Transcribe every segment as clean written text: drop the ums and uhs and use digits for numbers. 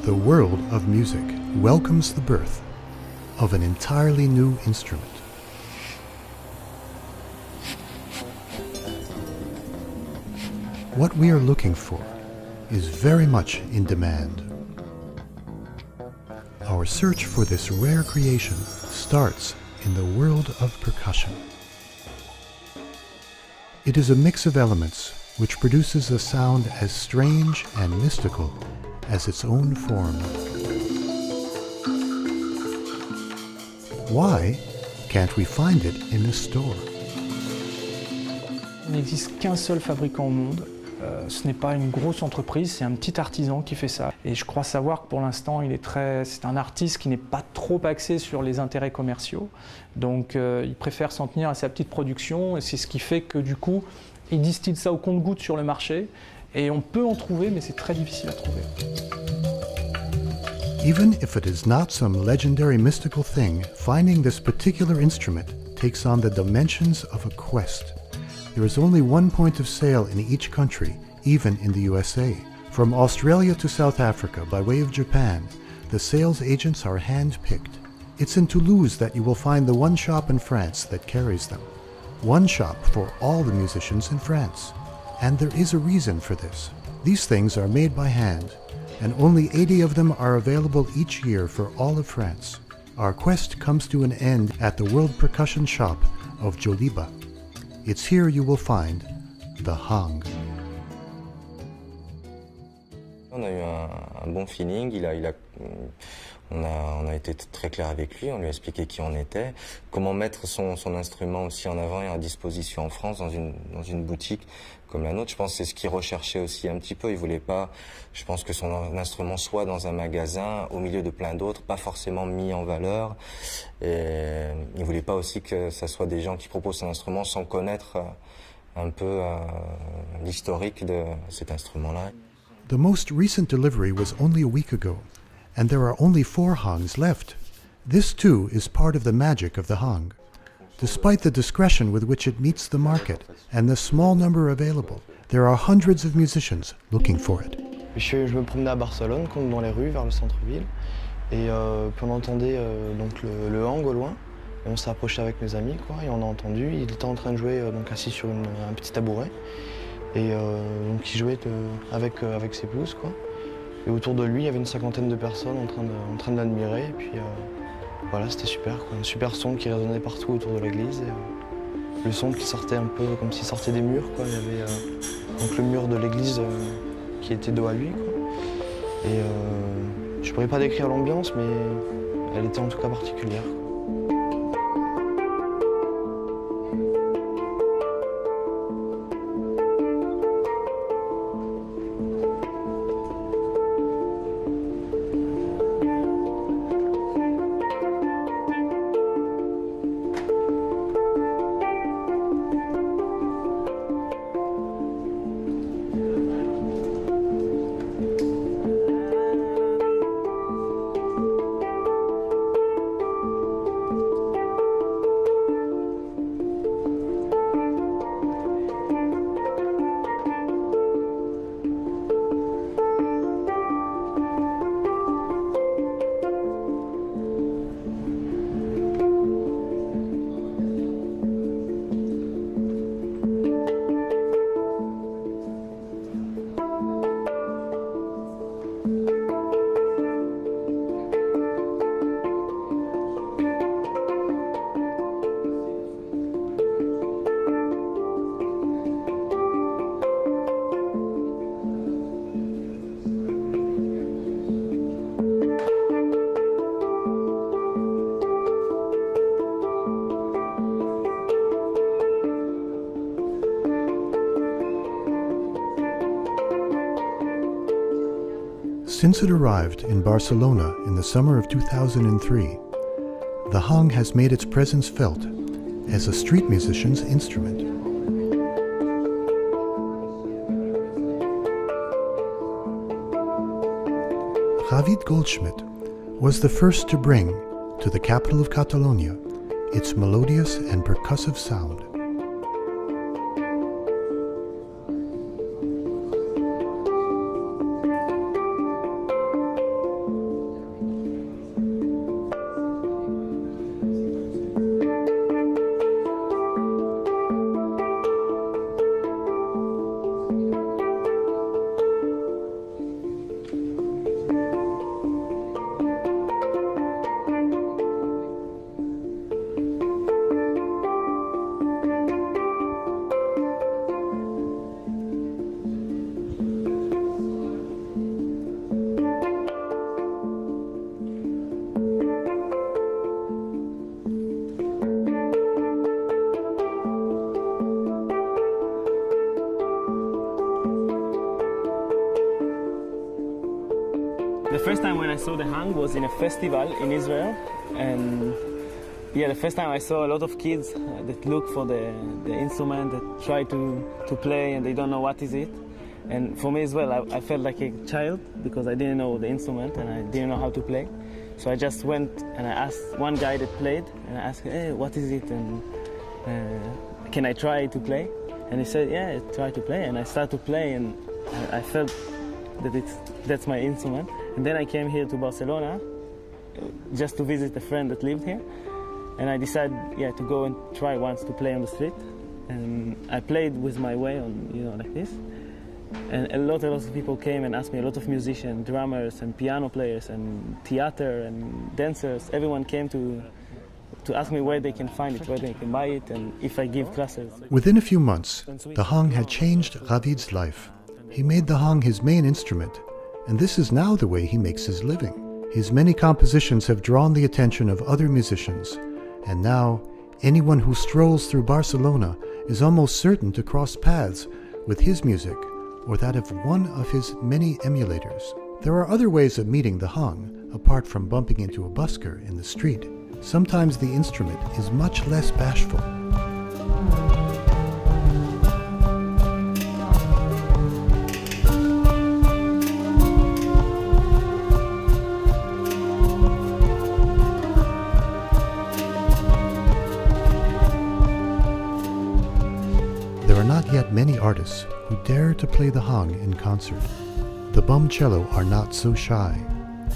The world of music welcomes the birth of an entirely new instrument. What we are looking for is very much in demand. Our search for this rare creation starts in the world of percussion. It is a mix of elements which produces a sound as strange and mystical as its own form. Why can't we find it in a store? Il n'existe qu'un seul fabricant au monde. Ce n'est pas une grosse entreprise, c'est un petit artisan qui fait ça. Et je crois savoir que pour l'instant, c'est un artiste qui n'est pas trop axé sur les intérêts commerciaux. Donc il préfère s'en tenir à sa petite production et c'est ce qui fait que du coup, il distille ça au compte-gouttes sur le marché. Et on peut en trouver, mais c'est très difficile à trouver. Even if it is not some legendary mystical thing, finding this particular instrument takes on the dimensions of a quest. There is only one point of sale in each country, even in the USA. From Australia to South Africa by way of Japan, the sales agents are hand-picked. It's in Toulouse that you will find the one shop in France that carries them. One shop for all the musicians in France. And there is a reason for this. These things are made by hand, and only 80 of them are available each year for all of France. Our quest comes to an end at the World Percussion Shop of Joliba. It's here you will find the hang. On a eu un bon feeling, on a été très clair avec lui, on lui a expliqué qui on était, comment mettre son instrument aussi en avant et à disposition en France dans une boutique comme la nôtre. Je pense que c'est ce qu'il recherchait aussi un petit peu. Il voulait pas, je pense que son instrument soit dans un magasin au milieu de plein d'autres, pas forcément mis en valeur. Et il voulait pas aussi que ça soit des gens qui proposent un instrument sans connaître un peu l'historique de cet instrument-là. The most recent delivery was only a week ago, and there are only 4 hangs left. This too is part of the magic of the hang. Despite the discretion with which it meets the market and the small number available, there are hundreds of musicians looking for it. Je me promenais à Barcelone, comme dans les rues, vers le centre-ville, et puis on entendait donc le hang au loin. Et on s'est approché avec mes amis, quoi, et on a entendu. Il était en train de jouer donc assis sur un petit tabouret. Et donc il jouait avec ses blues, quoi. Et autour de lui, il y avait une 50aine de personnes en train de l'admirer. Et puis voilà, c'était super, quoi. Un super son qui résonnait partout autour de l'église. Le son qui sortait un peu comme s'il sortait des murs, quoi. Il y avait donc le mur de l'église qui était dos à lui, quoi. Et je pourrais pas décrire l'ambiance, mais elle était en tout cas particulière, quoi. Since it arrived in Barcelona in the summer of 2003, the hang has made its presence felt as a street musician's instrument. David Goldschmidt was the first to bring to the capital of Catalonia its melodious and percussive sound. The first time when I saw the hang was in a festival in Israel, and yeah, the first time I saw a lot of kids that look for the instrument, that try to play, and they don't know what is it. And for me as well, I felt like a child because I didn't know the instrument and I didn't know how to play. So I just went and I asked one guy that played, and I asked, hey, what is it, and can I try to play? And he said, yeah, try to play. And I started to play, and I felt that that's my instrument. And then I came here to Barcelona just to visit a friend that lived here. And I decided, yeah, to go and try once to play on the street. And I played with my way on, like this. And a lot of people came and asked me, a lot of musicians, drummers and piano players and theater and dancers. Everyone came to ask me where they can find it, where they can buy it, and if I give classes. Within a few months, the hang had changed Ravid's life. He made the hang his main instrument, and this is now the way he makes his living. His many compositions have drawn the attention of other musicians, and now anyone who strolls through Barcelona is almost certain to cross paths with his music or that of one of his many emulators. There are other ways of meeting the hang, apart from bumping into a busker in the street. Sometimes the instrument is much less bashful. There are not yet many artists who dare to play the hang in concert. The bum cello are not so shy.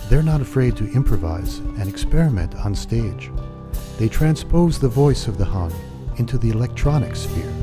They're not afraid to improvise and experiment on stage. They transpose the voice of the hang into the electronic sphere.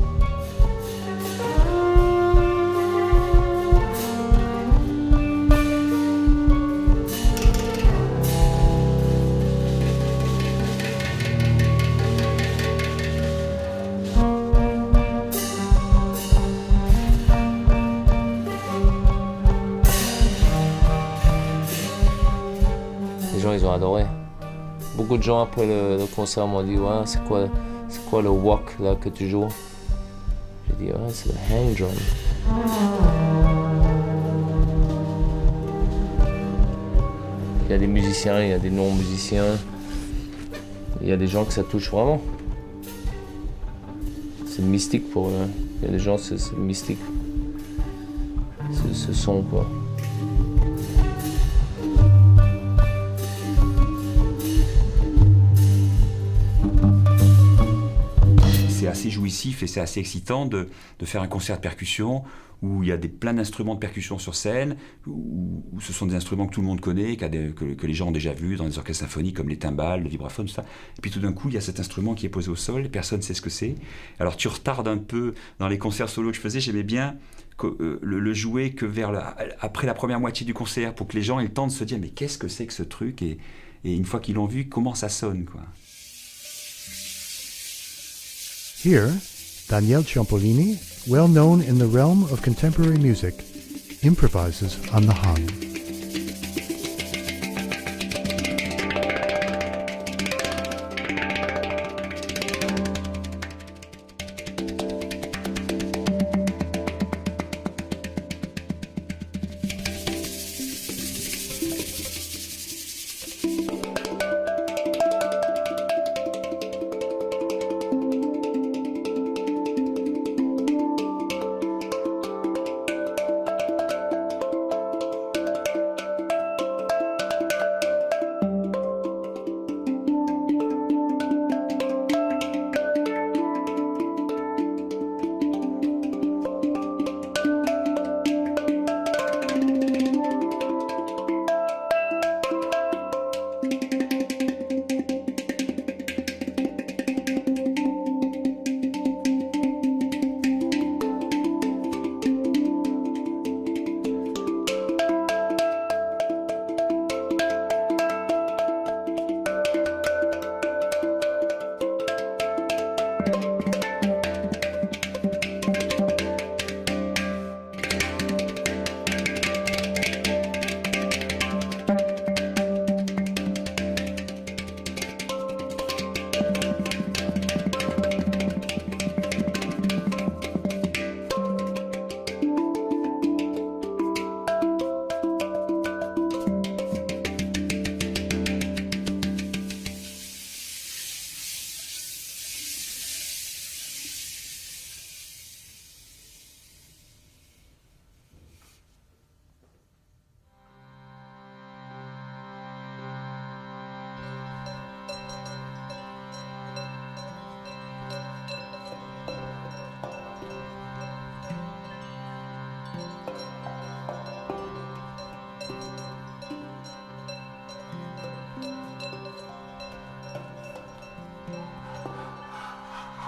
Les gens, ils ont adoré. Beaucoup de gens après le concert m'ont dit, ouais, c'est quoi le wok là que tu joues? J'ai dit, ouais, c'est le hang drum. Il y a des musiciens, il y a des non-musiciens. Il y a des gens que ça touche vraiment. C'est mystique pour eux. Il y a des gens, c'est mystique. Ce son, quoi. C'est assez jouissif et c'est assez excitant de faire un concert de percussion où il y a plein d'instruments de percussion sur scène, où ce sont des instruments que tout le monde connaît, que les gens ont déjà vus dans les orchestres symphoniques comme les timbales, le vibraphone, tout ça. Et puis tout d'un coup, il y a cet instrument qui est posé au sol, et personne ne sait ce que c'est. Alors tu retardes un peu dans les concerts solo que je faisais, j'aimais bien le jouer que après la première moitié du concert, pour que les gens aient le temps de se dire mais qu'est-ce que c'est que ce truc, et une fois qu'ils l'ont vu, comment ça sonne, quoi. Here, Daniel Ciampolini, well known in the realm of contemporary music, improvises on the hang.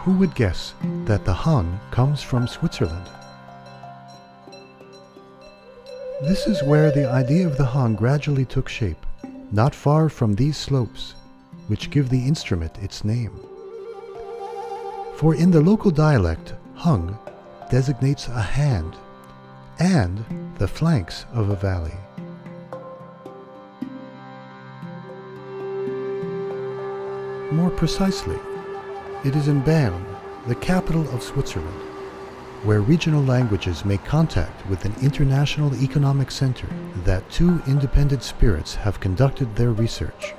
Who would guess that the hung comes from Switzerland? This is where the idea of the hung gradually took shape, not far from these slopes, which give the instrument its name. For in the local dialect, hung designates a hand and the flanks of a valley. More precisely, it is in Bern, the capital of Switzerland, where regional languages make contact with an international economic center, that two independent spirits have conducted their research.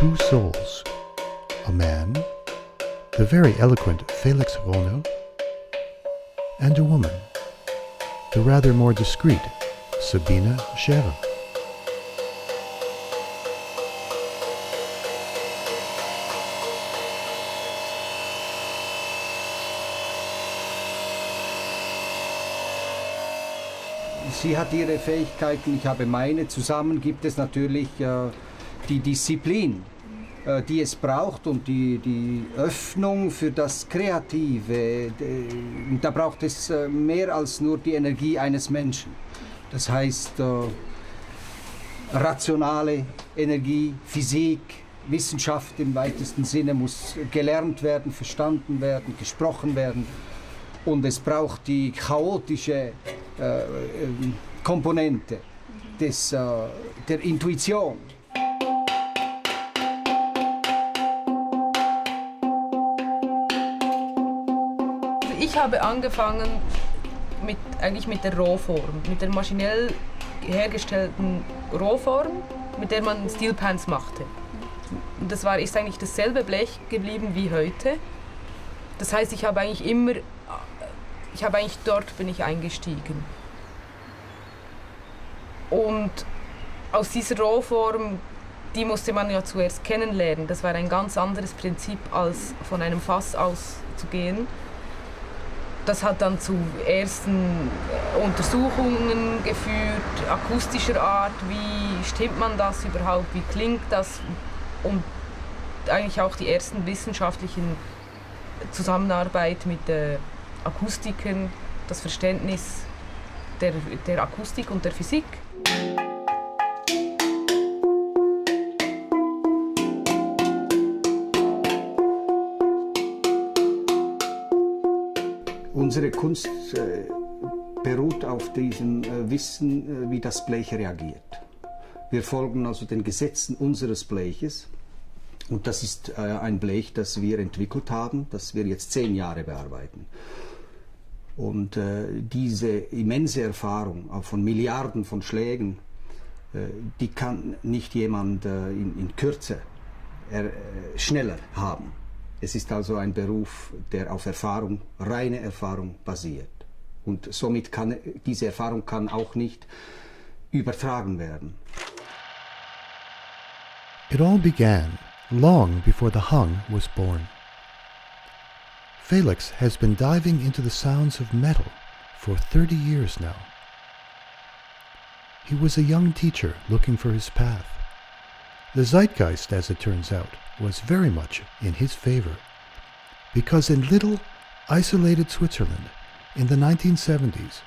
Two souls, a man, the very eloquent Felix Rohner, and a woman, the rather more discreet Sabine Scherer. Sie hat ihre Fähigkeiten, ich habe meine. Zusammen gibt es natürlich die Disziplin, die es braucht, und die Öffnung für das Kreative. Da braucht es mehr als nur die Energie eines Menschen. Das heißt, rationale Energie, Physik, Wissenschaft im weitesten Sinne muss gelernt werden, verstanden werden, gesprochen werden. Und es braucht die chaotische Komponente der Intuition. Ich habe angefangen eigentlich mit der Rohform, mit der maschinell hergestellten Rohform, mit der man Steel Pans machte. Und das ist eigentlich dasselbe Blech geblieben wie heute. Das heißt, dort bin ich eingestiegen. Und aus dieser Rohform, die musste man ja zuerst kennenlernen. Das war ein ganz anderes Prinzip, als von einem Fass auszugehen. Das hat dann zu ersten Untersuchungen geführt, akustischer Art, wie stimmt man das überhaupt, wie klingt das, und eigentlich auch die ersten wissenschaftlichen Zusammenarbeit mit Akustikern, das Verständnis der Akustik und der Physik. Unsere Kunst beruht auf diesem Wissen, wie das Blech reagiert. Wir folgen also den Gesetzen unseres Bleches. Und das ist ein Blech, das wir entwickelt haben, das wir jetzt 10 Jahre bearbeiten. Und diese immense Erfahrung, auch von Milliarden von Schlägen, die kann nicht jemand in Kürze schneller haben. Es ist also ein Beruf, der auf Erfahrung, reine Erfahrung basiert. Und somit kann diese Erfahrung kann auch nicht übertragen werden. It all began long before the hung was born. Felix has been diving into the sounds of metal for 30 years now. He was a young teacher looking for his path. The zeitgeist, as it turns out, was very much in his favor, because in little, isolated Switzerland, in the 1970s,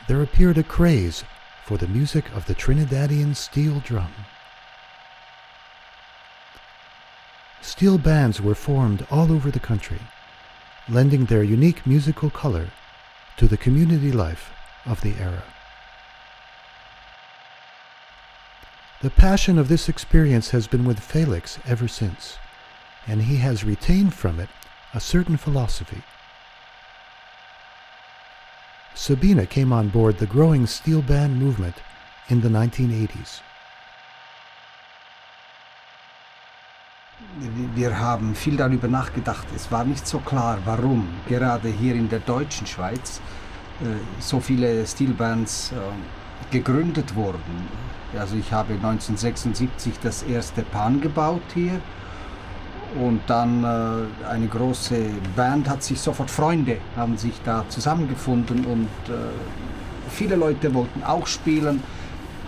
there appeared a craze for the music of the Trinidadian steel drum. Steel bands were formed all over the country, lending their unique musical color to the community life of the era. The passion of this experience has been with Felix ever since, and he has retained from it a certain philosophy. Sabina came on board the growing steel band movement in the 1980s. Wir haben viel darüber nachgedacht. Es war nicht so klar, warum gerade hier in der deutschen Schweiz so viele Steelbands gegründet wurden. Also ich habe 1976 das erste Pan gebaut hier und dann eine große Band hat sich sofort, Freunde haben sich da zusammengefunden und viele Leute wollten auch spielen,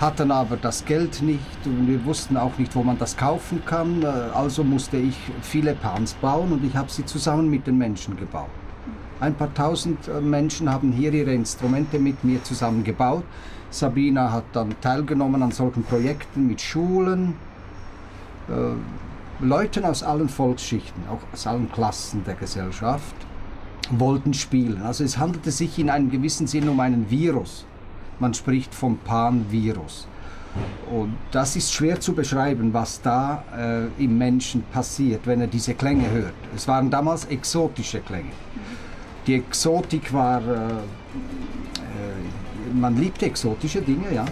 hatten aber das Geld nicht und wir wussten auch nicht, wo man das kaufen kann. Also musste ich viele Pans bauen und ich habe sie zusammen mit den Menschen gebaut. Ein paar tausend Menschen haben hier ihre Instrumente mit mir zusammen gebaut. Sabina hat dann teilgenommen an solchen Projekten mit Schulen, Leuten aus allen Volksschichten, auch aus allen Klassen der Gesellschaft, wollten spielen. Also es handelte sich in einem gewissen Sinn um einen Virus. Man spricht vom Pan-Virus. Und das ist schwer zu beschreiben, was da im Menschen passiert, wenn er diese Klänge hört. Es waren damals exotische Klänge. Die Exotik war, man liebte exotische Dinge, ja.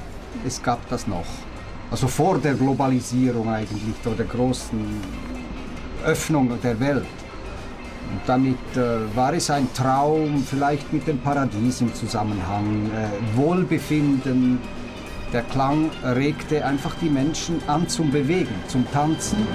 Es gab das noch. Also vor der Globalisierung eigentlich, oder der großen Öffnung der Welt. Und damit war es ein Traum, vielleicht mit dem Paradies im Zusammenhang, Wohlbefinden. Der Klang regte einfach die Menschen an zum Bewegen, zum Tanzen.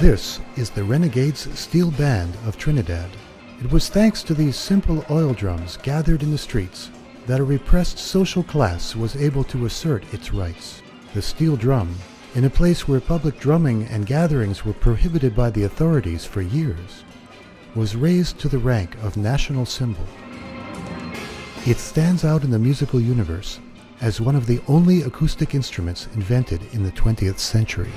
This is the Renegades Steel Band of Trinidad. It was thanks to these simple oil drums gathered in the streets that a repressed social class was able to assert its rights. The steel drum, in a place where public drumming and gatherings were prohibited by the authorities for years, was raised to the rank of national symbol. It stands out in the musical universe as one of the only acoustic instruments invented in the 20th century.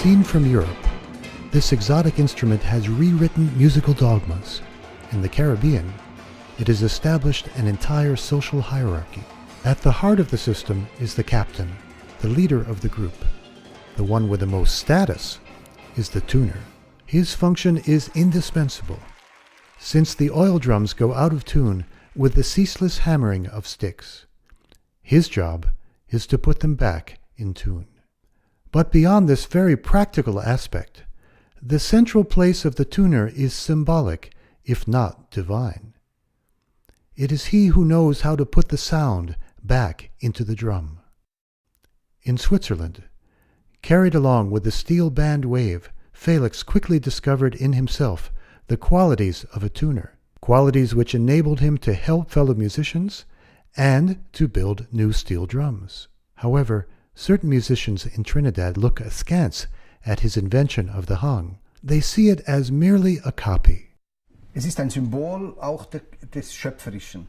Seen from Europe, this exotic instrument has rewritten musical dogmas. In the Caribbean, it has established an entire social hierarchy. At the heart of the system is the captain, the leader of the group. The one with the most status is the tuner. His function is indispensable, since the oil drums go out of tune with the ceaseless hammering of sticks. His job is to put them back in tune. But beyond this very practical aspect, the central place of the tuner is symbolic, if not divine. It is he who knows how to put the sound back into the drum. In Switzerland, carried along with the steel band wave, Felix quickly discovered in himself the qualities of a tuner, qualities which enabled him to help fellow musicians and to build new steel drums. However, certain musicians in Trinidad look askance at his invention of the hang. They see it as merely a copy. Es ist ein Symbol auch des Schöpferischen.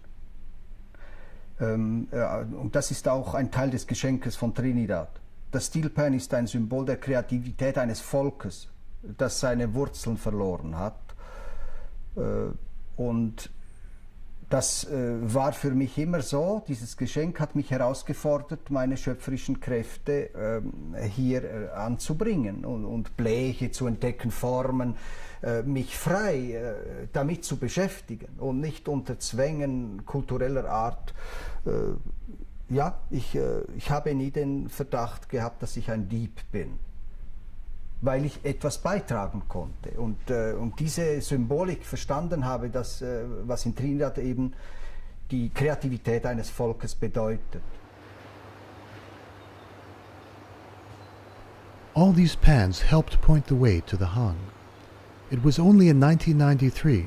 Und das ist auch ein Teil des Geschenkes von Trinidad. Das Steel Pan ist ein Symbol der Kreativität eines Volkes, das seine Wurzeln verloren hat. Und das war für mich immer so. Dieses Geschenk hat mich herausgefordert, meine schöpferischen Kräfte hier anzubringen und Bleche zu entdecken, Formen, mich frei damit zu beschäftigen und nicht unter Zwängen kultureller Art. Ja, ich habe nie den Verdacht gehabt, dass ich ein Dieb bin, weil ich etwas beitragen konnte und diese Symbolik verstanden habe, dass, was in Trinidad eben die Kreativität eines Volkes bedeutet. All these pans helped point the way to the hang. It was only in 1993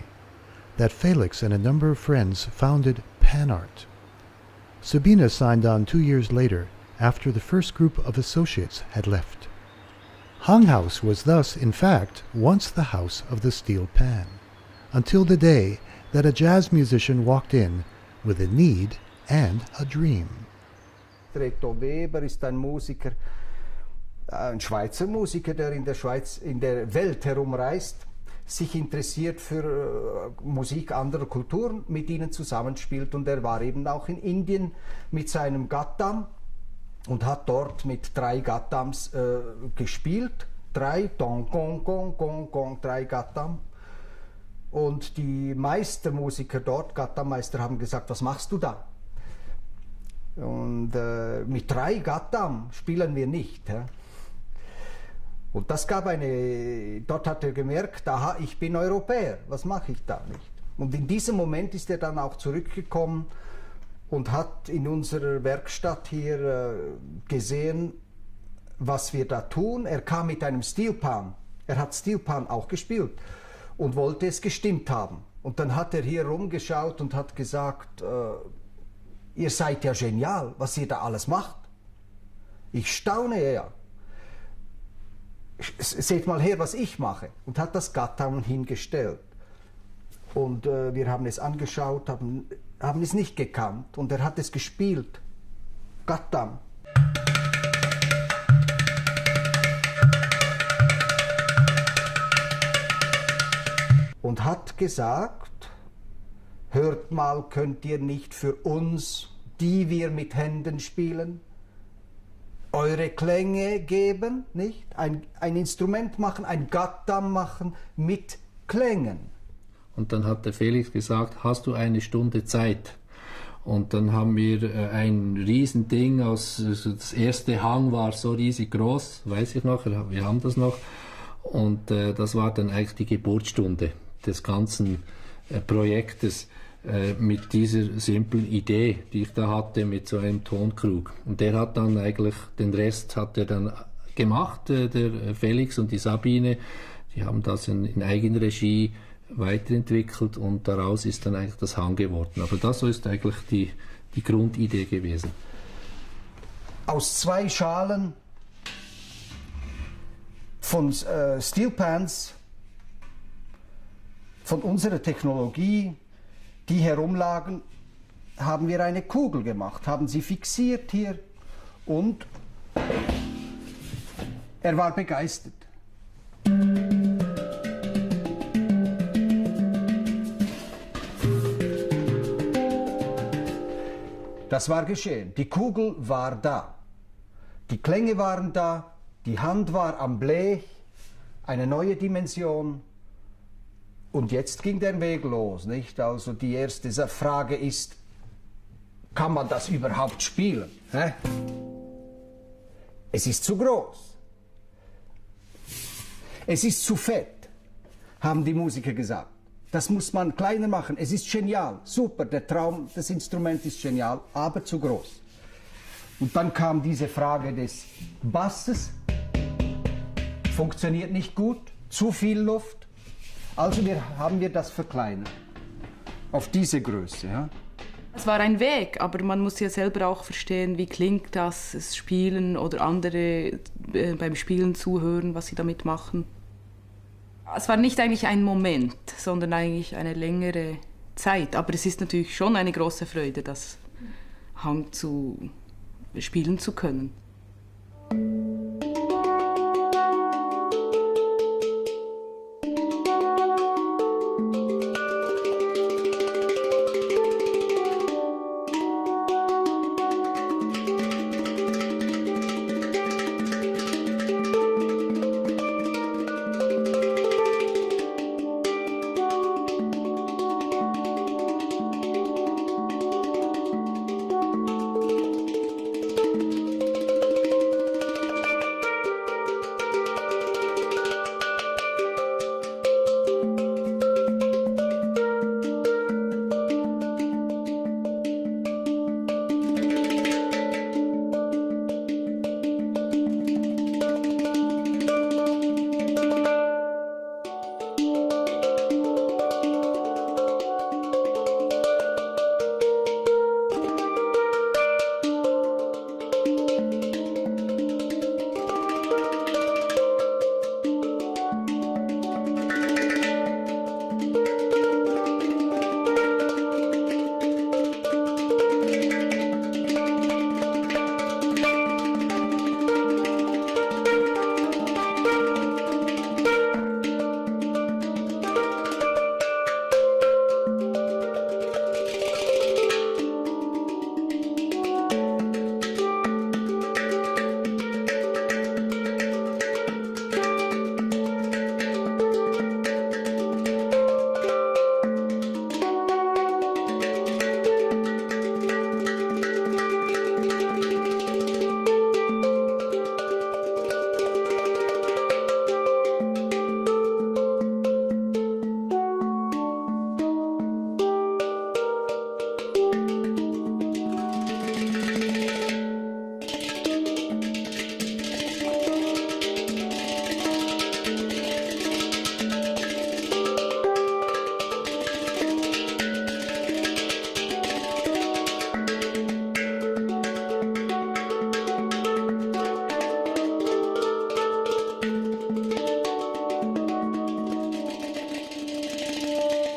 that Felix and a number of friends founded Panart. Sabina signed on 2 years later, after the first group of associates had left. Hang House was thus, in fact, once the house of the steel pan, until the day that a jazz musician walked in with a need and a dream. Reto Weber ist ein Musiker, ein Schweizer Musiker, der in der Schweiz, in der Welt herumreist, sich interessiert für Musik anderer Kulturen, mit ihnen zusammenspielt, und er war eben auch in Indien mit seinem Gattam und hat dort mit 3 Gattams gespielt. 3, Gong, Gong, Gong, Gong, Gong, 3 Gattam. Und die Meistermusiker dort, Gattam-Meister, haben gesagt, was machst du da? Und mit 3 Gattam spielen wir nicht. Ja? Und das gab dort hat er gemerkt, aha, ich bin Europäer, was mache ich da nicht? Und in diesem Moment ist er dann auch zurückgekommen und hat in unserer Werkstatt hier gesehen, was wir da tun. Er kam mit einem Steel Pan, er hat Steel Pan auch gespielt und wollte es gestimmt haben. Und dann hat er hier rumgeschaut und hat gesagt, ihr seid ja genial, was ihr da alles macht. Ich staune ja. Seht mal her, was ich mache. Und hat das Gattam hingestellt. Und wir haben es angeschaut, haben es nicht gekannt. Und er hat es gespielt. Gattam. Und hat gesagt, hört mal, könnt ihr nicht für uns, die wir mit Händen spielen, eure Klänge geben, nicht? Ein Instrument machen, ein Gattam machen mit Klängen. Und dann hat der Felix gesagt, hast du eine Stunde Zeit? Und dann haben wir ein Riesending das erste Hang war so riesig groß, weiß ich noch, wir haben das noch. Und das war dann eigentlich die Geburtsstunde des ganzen Projektes. Mit dieser simplen Idee, die ich da hatte, mit so einem Tonkrug. Und der hat dann eigentlich, den Rest hat er dann gemacht, der Felix und die Sabine. Die haben das in Eigenregie weiterentwickelt und daraus ist dann eigentlich das Hang geworden. Aber das ist eigentlich die Grundidee gewesen. Aus 2 Schalen von Steel Pans, von unserer Technologie, die herumlagen, haben wir eine Kugel gemacht, haben sie fixiert hier und er war begeistert. Das war geschehen. Die Kugel war da. Die Klänge waren da, die Hand war am Blech eine neue Dimension. Und jetzt ging der Weg los, nicht? Also die erste Frage ist, kann man das überhaupt spielen? Hä? Es ist zu groß. Es ist zu fett, haben die Musiker gesagt. Das muss man kleiner machen. Es ist genial, super, der Traum, das Instrument ist genial, aber zu groß. Und dann kam diese Frage des Basses. Funktioniert nicht gut, zu viel Luft. Also haben wir das verkleinert. Auf diese Größe. Ja? Es war ein Weg, aber man muss ja selber auch verstehen, wie klingt das Spielen oder andere beim Spielen zuhören, was sie damit machen. Es war nicht eigentlich ein Moment, sondern eigentlich eine längere Zeit. Aber es ist natürlich schon eine große Freude, das Hang zu spielen zu können.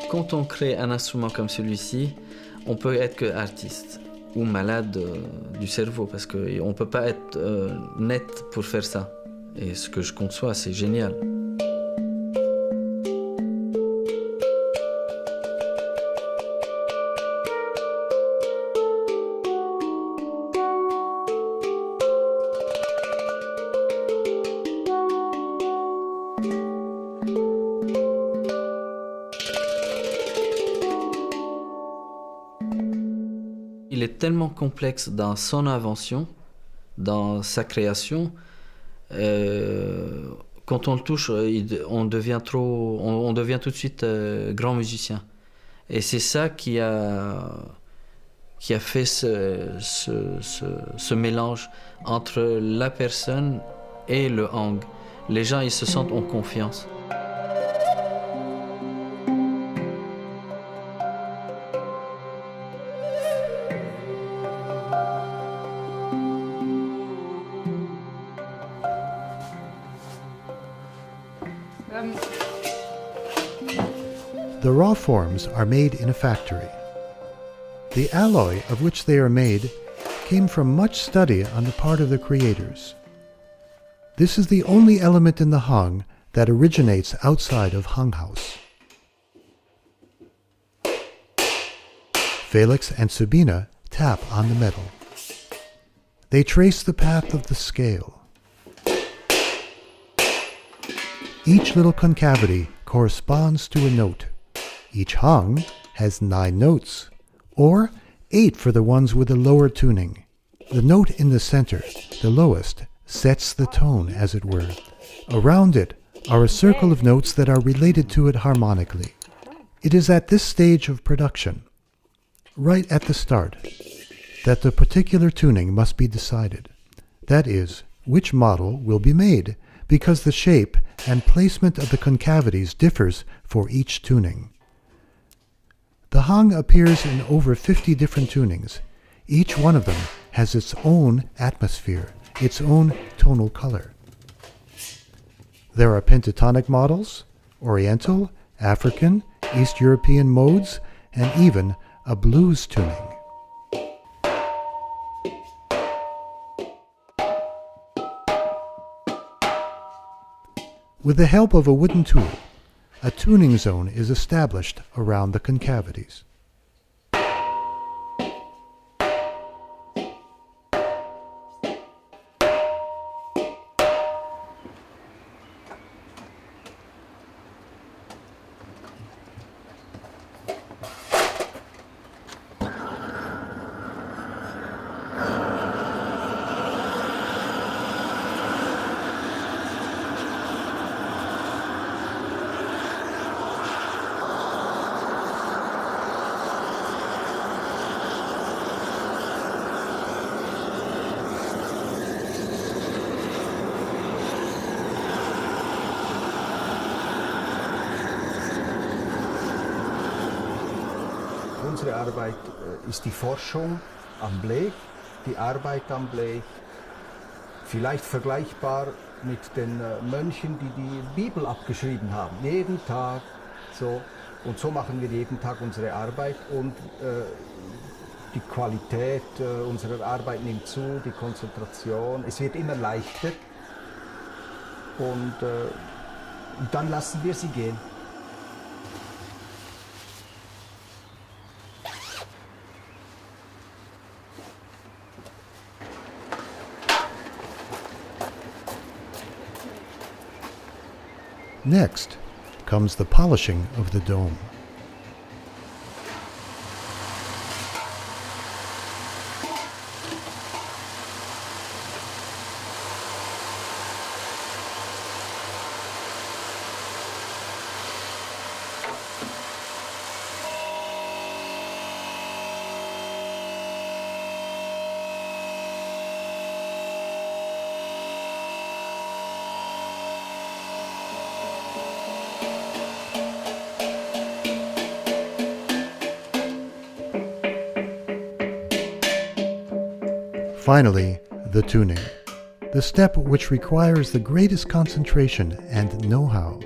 Quand on crée un instrument comme celui-ci, on peut être que artiste ou malade du cerveau parce qu'on ne peut pas être net pour faire ça. Et ce que je conçois, c'est génial. Il est tellement complexe dans son invention, dans sa création. Quand on le touche, on devient tout de suite grand musicien. Et c'est ça qui a fait ce mélange entre la personne et le hang. Les gens, ils se sentent en confiance. The raw forms are made in a factory. The alloy of which they are made came from much study on the part of the creators. This is the only element in the hang that originates outside of Hang House. Felix and Sabina tap on the metal. They trace the path of the scale. Each little concavity corresponds to a note. Each hang has 9 notes, or 8 for the ones with the lower tuning. The note in the center, the lowest, sets the tone, as it were. Around it are a circle of notes that are related to it harmonically. It is at this stage of production, right at the start, that the particular tuning must be decided. That is, which model will be made, because the shape and placement of the concavities differs for each tuning. The hang appears in over 50 different tunings. Each one of them has its own atmosphere, its own tonal color. There are pentatonic models, Oriental, African, East European modes, and even a blues tuning. With the help of a wooden tool, a tuning zone is established around the concavities. Unsere Arbeit ist die Forschung am Blech, die Arbeit am Blech, vielleicht vergleichbar mit den Mönchen, die die Bibel abgeschrieben haben. Jeden Tag so. Und so machen wir jeden Tag unsere Arbeit und die Qualität unserer Arbeit nimmt zu, die Konzentration. Es wird immer leichter und dann lassen wir sie gehen. Next comes the polishing of the dome. Finally, the tuning, the step which requires the greatest concentration and know-how.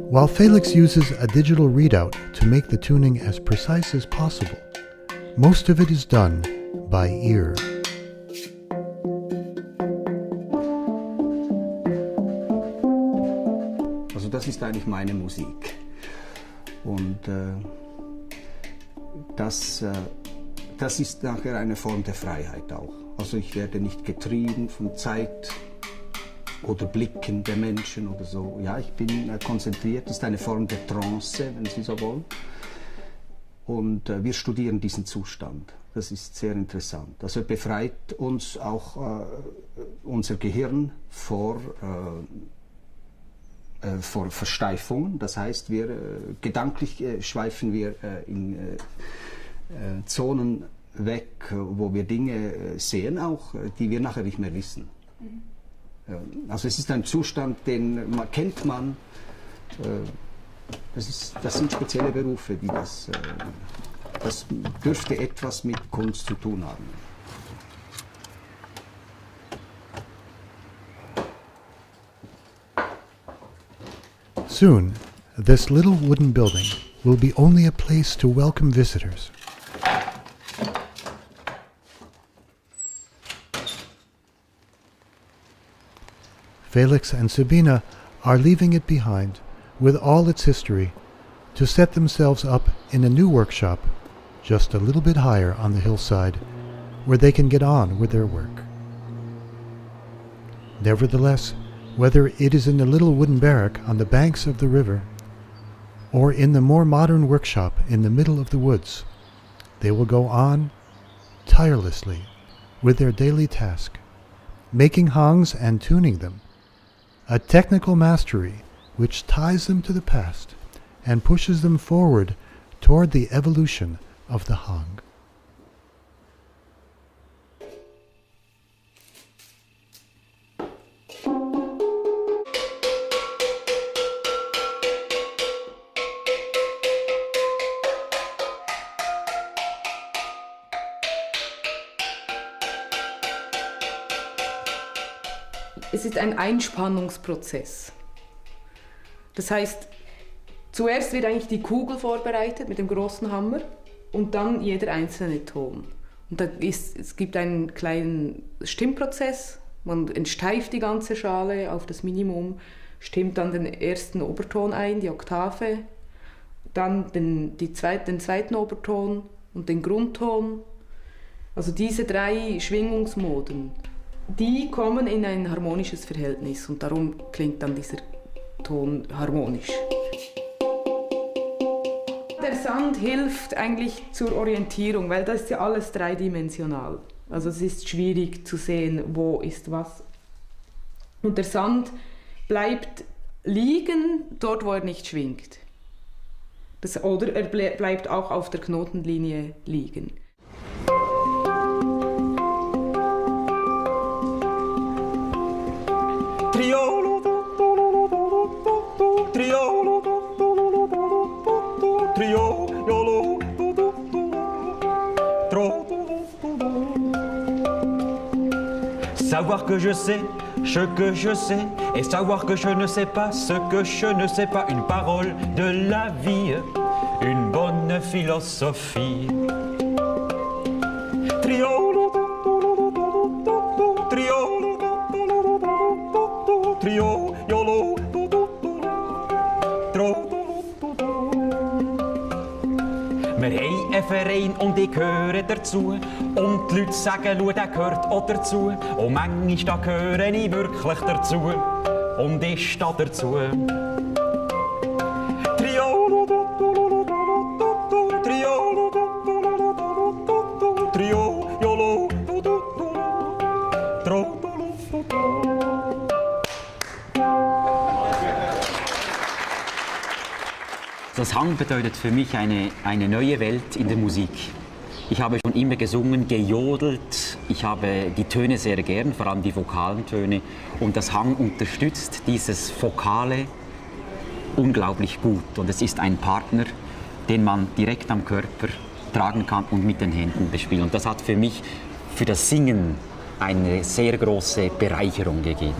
While Felix uses a digital readout to make the tuning as precise as possible, most of it is done by ear. Also das ist eigentlich meine Musik. Und das ist nachher eine Form der Freiheit auch. Also ich werde nicht getrieben von Zeit oder Blicken der Menschen oder so. Ja, ich bin konzentriert, das ist eine Form der Trance, wenn Sie so wollen. Und wir studieren diesen Zustand. Das ist sehr interessant. Also befreit uns auch unser Gehirn vor Versteifungen. Das heißt, gedanklich schweifen wir in Zonen weg, wo wir Dinge sehen, auch, die wir nachher nicht mehr wissen. Also es ist ein Zustand, den kennt man. Das sind spezielle Berufe, die das dürfte etwas mit Kunst zu tun haben. Soon, this little wooden building will be only a place to welcome visitors. Felix and Sabina are leaving it behind, with all its history, to set themselves up in a new workshop, just a little bit higher on the hillside, where they can get on with their work. Nevertheless, whether it is in the little wooden barrack on the banks of the river, or in the more modern workshop in the middle of the woods, they will go on tirelessly with their daily task, making hongs and tuning them, a technical mastery which ties them to the past and pushes them forward toward the evolution of the hang. Es ist ein Einspannungsprozess. Das heißt, zuerst wird eigentlich die Kugel vorbereitet mit dem großen Hammer und dann jeder einzelne Ton. Und es gibt einen kleinen Stimmprozess, man entsteift die ganze Schale auf das Minimum, stimmt dann den ersten Oberton ein, die Oktave, dann den zweiten Oberton und den Grundton. Also diese 3 Schwingungsmoden, die kommen in ein harmonisches Verhältnis und darum klingt dann dieser Ton harmonisch. Der Sand hilft eigentlich zur Orientierung, weil das ist ja alles dreidimensional. Also es ist schwierig zu sehen, wo ist was. Und der Sand bleibt liegen, dort wo er nicht schwingt. Oder er bleibt auch auf der Knotenlinie liegen. Savoir que je sais ce que je sais et savoir que je ne sais pas ce que je ne sais pas, une parole de la vie, une bonne philosophie. Trio, trio, trio, yolo, tro. Wir haben einen Verein und ich gehöre dazu. Und die Leute sagen, schau, der gehört auch dazu. Und manchmal da gehöre ich wirklich dazu. Und ich stehe dazu. Trio, trio, trio, yolo, tro. Das Hang bedeutet für mich eine neue Welt in der Musik. Ich habe schon immer gesungen, gejodelt. Ich habe die Töne sehr gern, vor allem die vokalen Töne. Und das Hang unterstützt dieses Vokale unglaublich gut. Und es ist ein Partner, den man direkt am Körper tragen kann und mit den Händen bespielen. Und das hat für mich, für das Singen, eine sehr große Bereicherung gegeben.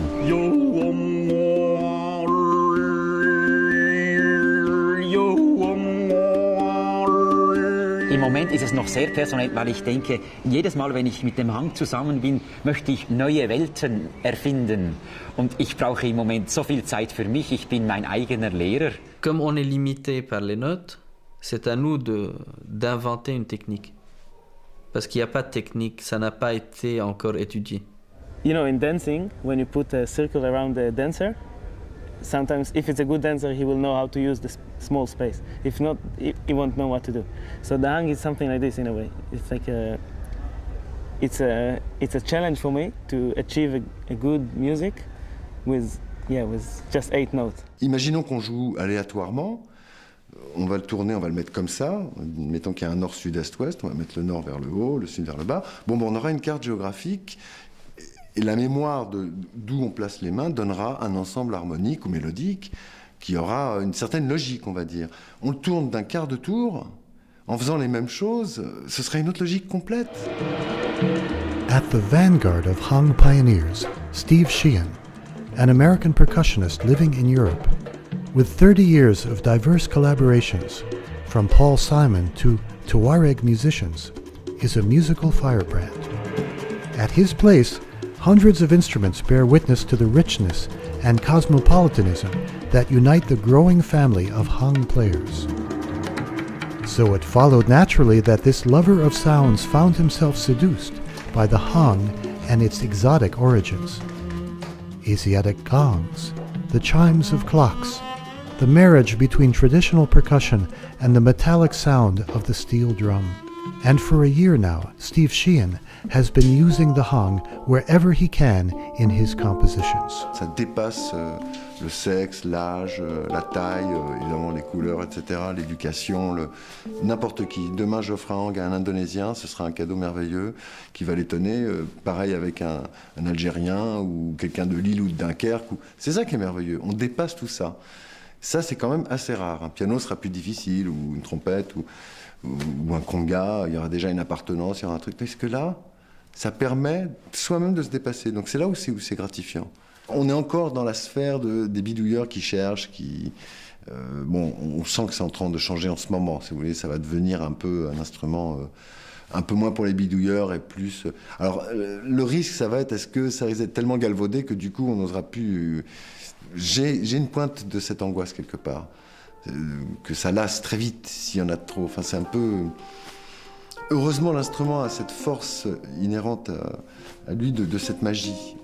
Im Moment ist es noch sehr personell, weil ich denke, jedes Mal, wenn ich mit dem Hang zusammen bin, möchte ich neue Welten erfinden. Und ich brauche im Moment so viel Zeit für mich, ich bin mein eigener Lehrer. Comme on est limité par les notes, c'est à nous d'inventer une technique. Parce qu'il n'y a pas de technique, ça n'a pas été encore étudié. You know, in dancing, when you put a circle around the dancer, sometimes if it's a good dancer, he will know how to use the small space. If not, he won't know what to do. So the hang is something like this in a way. It's like it's a challenge for me to achieve a good music with just 8 notes. Imaginons qu'on joue aléatoirement. On va le tourner, on va le mettre comme ça. Mettons qu'il y a un nord, sud, est, ouest. On va mettre le nord vers le haut, le sud vers le bas. Bon, on aura une carte géographique. Et la mémoire d'où on place les mains donnera un ensemble harmonique ou mélodique qui aura une certaine logique, on va dire. On le tourne d'un quart de tour, en faisant les mêmes choses, ce serait une autre logique complète. At the vanguard of hang pioneers, Steve Sheehan, an American percussionist living in Europe, with 30 years of diverse collaborations, from Paul Simon to Tuareg musicians, is a musical firebrand. At his place, Hundreds of instruments bear witness to the richness and cosmopolitanism that unite the growing family of hang players. So it followed naturally that this lover of sounds found himself seduced by the hang and its exotic origins. Asiatic gongs, the chimes of clocks, the marriage between traditional percussion and the metallic sound of the steel drum. And for a year now, Steve Sheehan has been using the hang wherever he can in his compositions. Ça dépasse le sexe, l'âge, la taille, évidemment les couleurs, etc., l'éducation, n'importe qui. Demain, j'offre un hang à un Indonésien, ce sera un cadeau merveilleux qui va l'étonner. Pareil avec un Algérien ou quelqu'un de Lille ou de Dunkerque. C'est ça qui est merveilleux, on dépasse tout ça. Ça, c'est quand même assez rare. Un piano sera plus difficile, ou une trompette, ou un conga, il y aura déjà une appartenance, il y aura un truc. Parce que là, ça permet soi-même de se dépasser. Donc c'est là où c'est gratifiant. On est encore dans la sphère des bidouilleurs qui cherchent, bon, on sent que c'est en train de changer en ce moment. Si vous voulez, ça va devenir un peu un instrument un peu moins pour les bidouilleurs et plus... Alors, le risque, ça va être, est-ce que ça risque d'être tellement galvaudé que du coup, on n'osera plus... J'ai une pointe de cette angoisse quelque part. Que ça lasse très vite s'il y en a trop. Enfin, c'est un peu... Heureusement, l'instrument a cette force inhérente à lui de cette magie.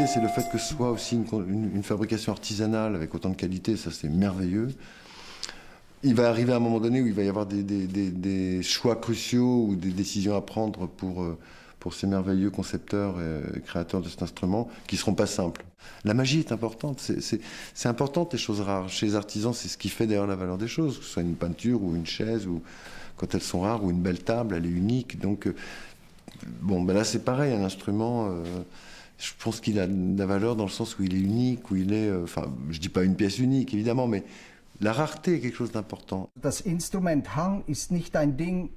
C'est le fait que ce soit aussi une fabrication artisanale avec autant de qualité, ça c'est merveilleux. Il va arriver à un moment donné où il va y avoir des choix cruciaux ou des décisions à prendre pour ces merveilleux concepteurs et créateurs de cet instrument qui ne seront pas simples. La magie est importante, c'est important les choses rares. Chez les artisans, c'est ce qui fait d'ailleurs la valeur des choses, que ce soit une peinture ou une chaise, ou quand elles sont rares, ou une belle table, elle est unique. Donc, bon, ben là c'est pareil, un instrument... je pense qu'il a de la valeur dans le sens où il est unique, où il est... enfin, je dis pas une pièce unique, évidemment, mais la rareté est quelque chose d'important. Das Instrument Hang ist nicht ein Ding,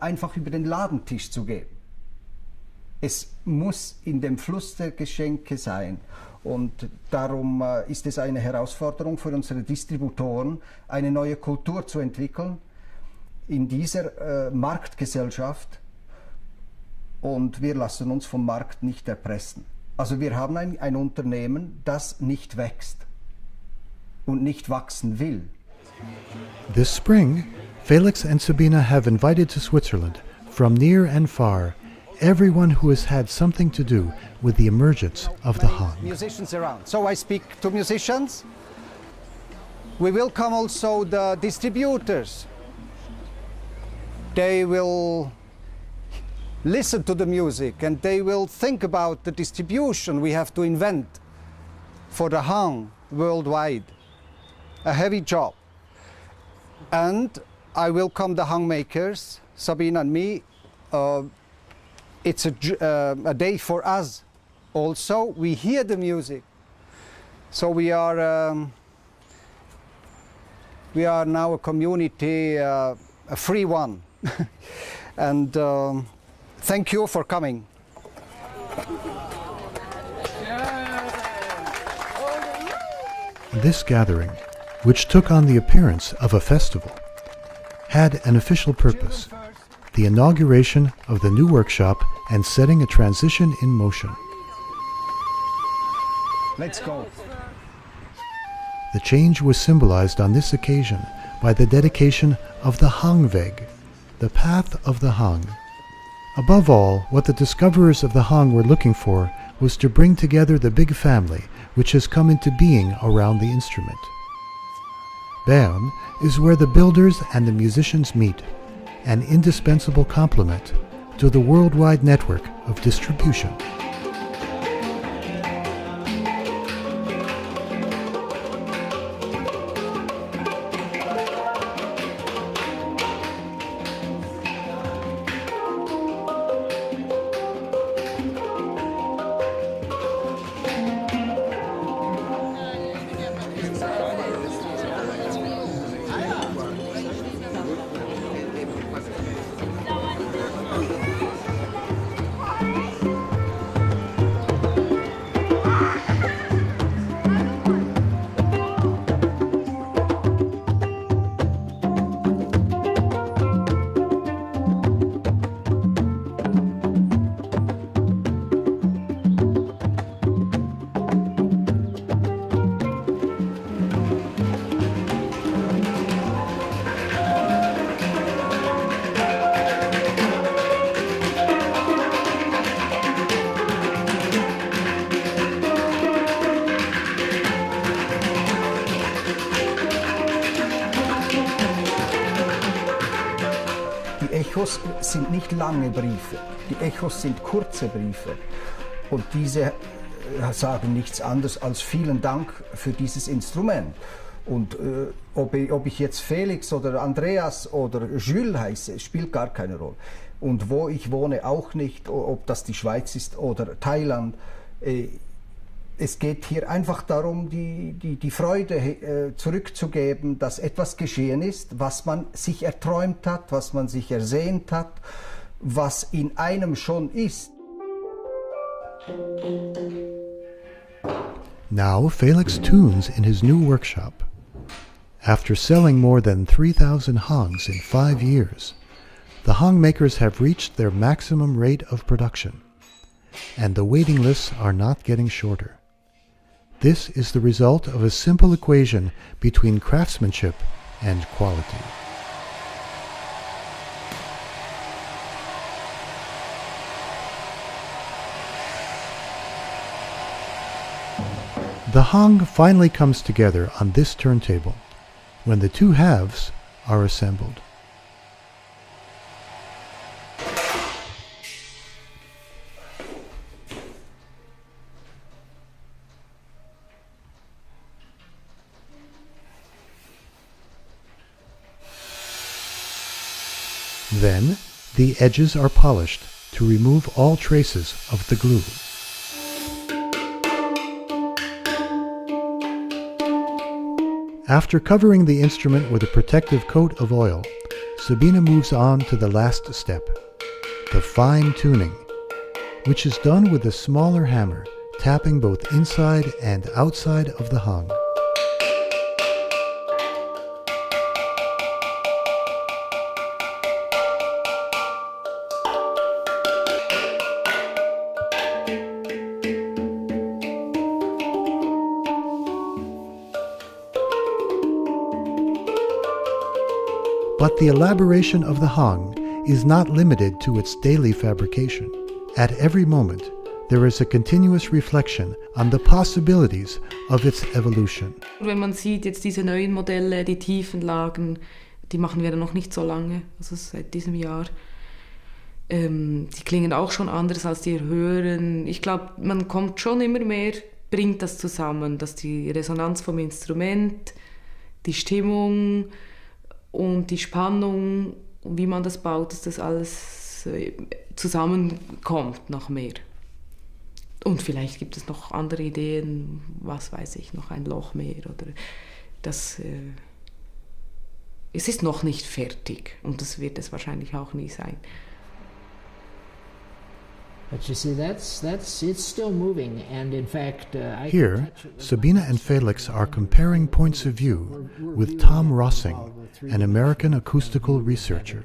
einfach über den Ladentisch zu gehen. Es muss in dem Fluss der Geschenke sein. Und darum ist es eine Herausforderung für unsere Distributoren, eine neue Kultur zu entwickeln in dieser Marktgesellschaft. Und wir lassen uns vom Markt nicht erpressen. Also wir haben ein Unternehmen, das nicht wächst und nicht wachsen will. This spring, Felix and Sabina have invited to Switzerland, from near and far, everyone who has had something to do with the emergence of the Hang. Musicians around. So I speak to musicians. We welcome also the distributors. They will listen to the music and they will think about the distribution we have to invent for the Hang worldwide. A heavy job. And I welcome the Hang makers, Sabine and me. It's a day for us also. We hear the music. So we are now a community, a free one. And thank you for coming. This gathering, which took on the appearance of a festival, had an official purpose: the inauguration of the new workshop and setting a transition in motion. Let's go. The change was symbolized on this occasion by the dedication of the Hangweg, the path of the Hang. Above all, what the discoverers of the Hang were looking for was to bring together the big family which has come into being around the instrument. Bern is where the builders and the musicians meet, an indispensable complement to the worldwide network of distribution. Echos sind nicht lange Briefe, die Echos sind kurze Briefe und diese sagen nichts anderes als vielen Dank für dieses Instrument. Und ob ich jetzt Felix oder Andreas oder Jules heiße, spielt gar keine Rolle. Und wo ich wohne auch nicht, ob das die Schweiz ist oder Thailand. Es geht hier einfach darum, die Freude zurückzugeben, dass etwas geschehen ist, was man sich erträumt hat, was man sich ersehnt hat, was in einem schon ist. Now Felix tunes in his new workshop. After selling more than 3,000 Hangs in 5 years, the Hang makers have reached their maximum rate of production, and the waiting lists are not getting shorter. This is the result of a simple equation between craftsmanship and quality. The Hang finally comes together on this turntable, when the two halves are assembled. Then, the edges are polished to remove all traces of the glue. After covering the instrument with a protective coat of oil, Sabina moves on to the last step, the fine tuning, which is done with a smaller hammer, tapping both inside and outside of the Hang. But the elaboration of the hang is not limited to its daily fabrication. At every moment, there is a continuous reflection on the possibilities of its evolution. Wenn man sieht jetzt diese neuen Modelle, die Tiefenlagen, die machen wir noch nicht so lange, also seit diesem Jahr. Die klingen auch schon anders als die höheren. Ich glaube, man kommt schon immer mehr, bringt das zusammen, dass die Resonanz vom Instrument, die Stimmung und die Spannung, wie man das baut, dass das alles zusammenkommt noch mehr. Und vielleicht gibt es noch andere Ideen, was weiß ich, noch ein Loch mehr oder das. Es ist noch nicht fertig und das wird es wahrscheinlich auch nie sein. But you see, it's still moving, and in fact, Here, Sabina and Felix are comparing points of view with Tom Rossing, an American acoustical researcher.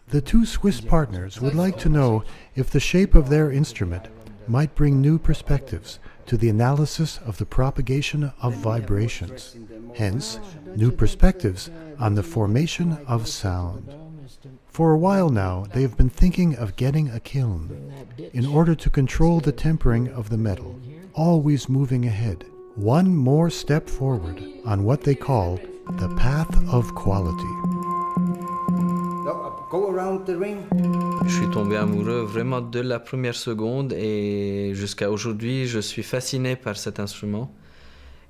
The two Swiss partners would like to know if the shape of their instrument might bring new perspectives to the analysis of the propagation of vibrations, hence, new perspectives on the formation of sound. For a while now, they have been thinking of getting a kiln in order to control the tempering of the metal, always moving ahead, one more step forward on what they call the path of quality. Go around the ring. Je suis tombé amoureux vraiment de la première seconde et jusqu'à aujourd'hui, je suis fasciné par cet instrument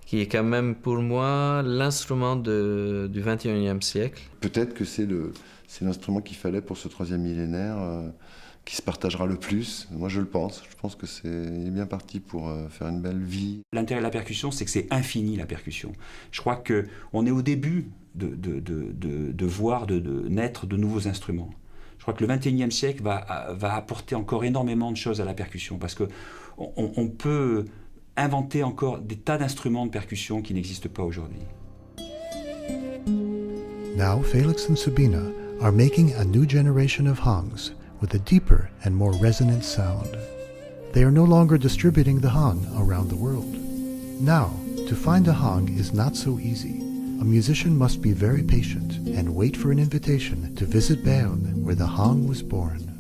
qui est quand même pour moi l'instrument du 21e siècle. Peut-être que c'est l'instrument qu'il fallait pour ce troisième millénaire qui se partagera le plus. Moi, je le pense. Je pense que il est bien parti pour faire une belle vie. L'intérêt de la percussion, c'est que c'est infini, la percussion. Je crois qu'on est au début de voir naître de nouveaux instruments. Je crois que le 21e siècle va apporter encore énormément de choses à la percussion parce qu'on peut inventer encore des tas d'instruments de percussion qui n'existent pas aujourd'hui. Now, Felix and Sabina are making a new generation of hangs with a deeper and more resonant sound. They are no longer distributing the hang around the world. Now, to find a hang is not so easy. A musician must be very patient and wait for an invitation to visit Bern, where the hang was born.